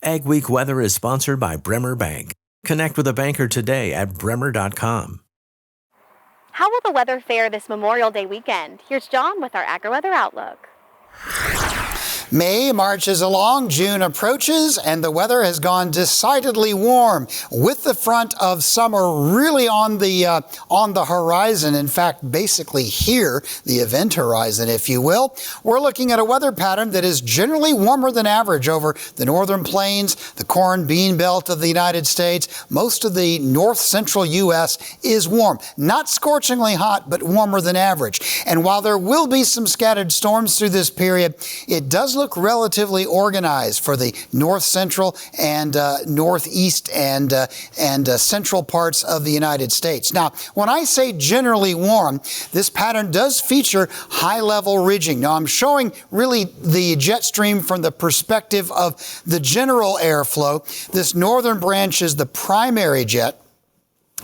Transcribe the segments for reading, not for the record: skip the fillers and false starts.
AgWeek Weather is sponsored by Bremer Bank. Connect with a banker today at bremer.com. How will the weather fare this Memorial Day weekend? Here's John with our AgriWeather Outlook. May marches along, June approaches, and the weather has gone decidedly warm with the front of summer really on the horizon. In fact, basically here, the event horizon, if you will. We're looking at a weather pattern that is generally warmer than average over the northern plains, the corn bean belt of the United States. Most of the north central U.S. is warm. Not scorchingly hot, but warmer than average. And while there will be some scattered storms through this period, it does look relatively organized for the north central and northeast and central parts of the United States. Now, when I say generally warm, this pattern does feature high-level ridging. Now, I'm showing really the jet stream from the perspective of the general airflow. This northern branch is the primary jet,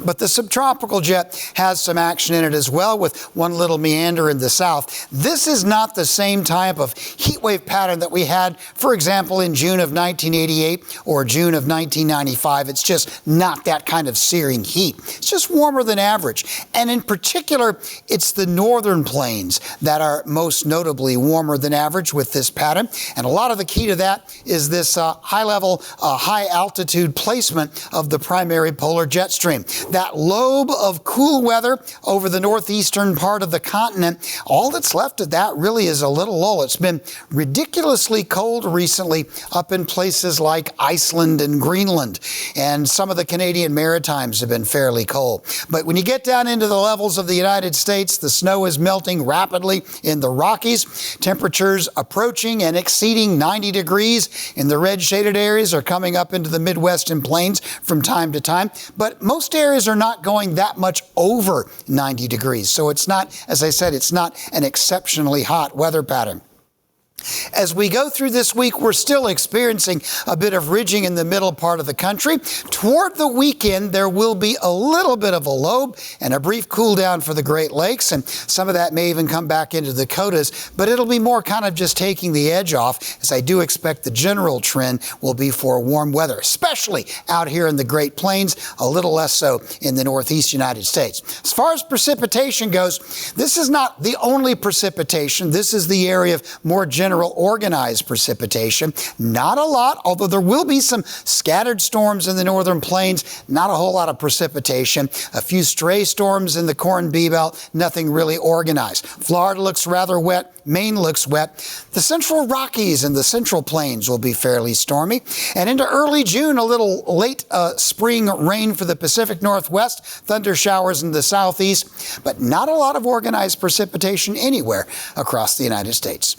but the subtropical jet has some action in it as well, with one little meander in the south. This is not the same type of heat wave pattern that we had, for example, in June of 1988 or June of 1995. It's just not that kind of searing heat. It's just warmer than average. And in particular, it's the northern plains that are most notably warmer than average with this pattern. And a lot of the key to that is this high-level, high-altitude placement of the primary polar jet stream. That lobe of cool weather over the northeastern part of the continent, all that's left of that really is a little lull. It's been ridiculously cold recently up in places like Iceland and Greenland, and some of the Canadian Maritimes have been fairly cold. But when you get down into the levels of the United States, the snow is melting rapidly in the Rockies. Temperatures approaching and exceeding 90 degrees in the red shaded areas are coming up into the Midwestern plains from time to time, but most areas are not going that much over 90 degrees. So it's not, as I said, it's not an exceptionally hot weather pattern. As we go through this week, we're still experiencing a bit of ridging in the middle part of the country. Toward the weekend, there will be a little bit of a lobe and a brief cool down for the Great Lakes, and some of that may even come back into the Dakotas, but it'll be more kind of just taking the edge off, as I do expect the general trend will be for warm weather, especially out here in the Great Plains, a little less so in the northeast United States. As far as precipitation goes, this is not the only precipitation. This is the area of more general organized precipitation. Not a lot, although there will be some scattered storms in the northern plains. Not a whole lot of precipitation. A few stray storms in the corn bean belt. Nothing really organized. Florida looks rather wet. Maine looks wet. The central Rockies and the central plains will be fairly stormy. And into early June, a little late spring rain for the Pacific Northwest. Thunder showers in the southeast. But not a lot of organized precipitation anywhere across the United States.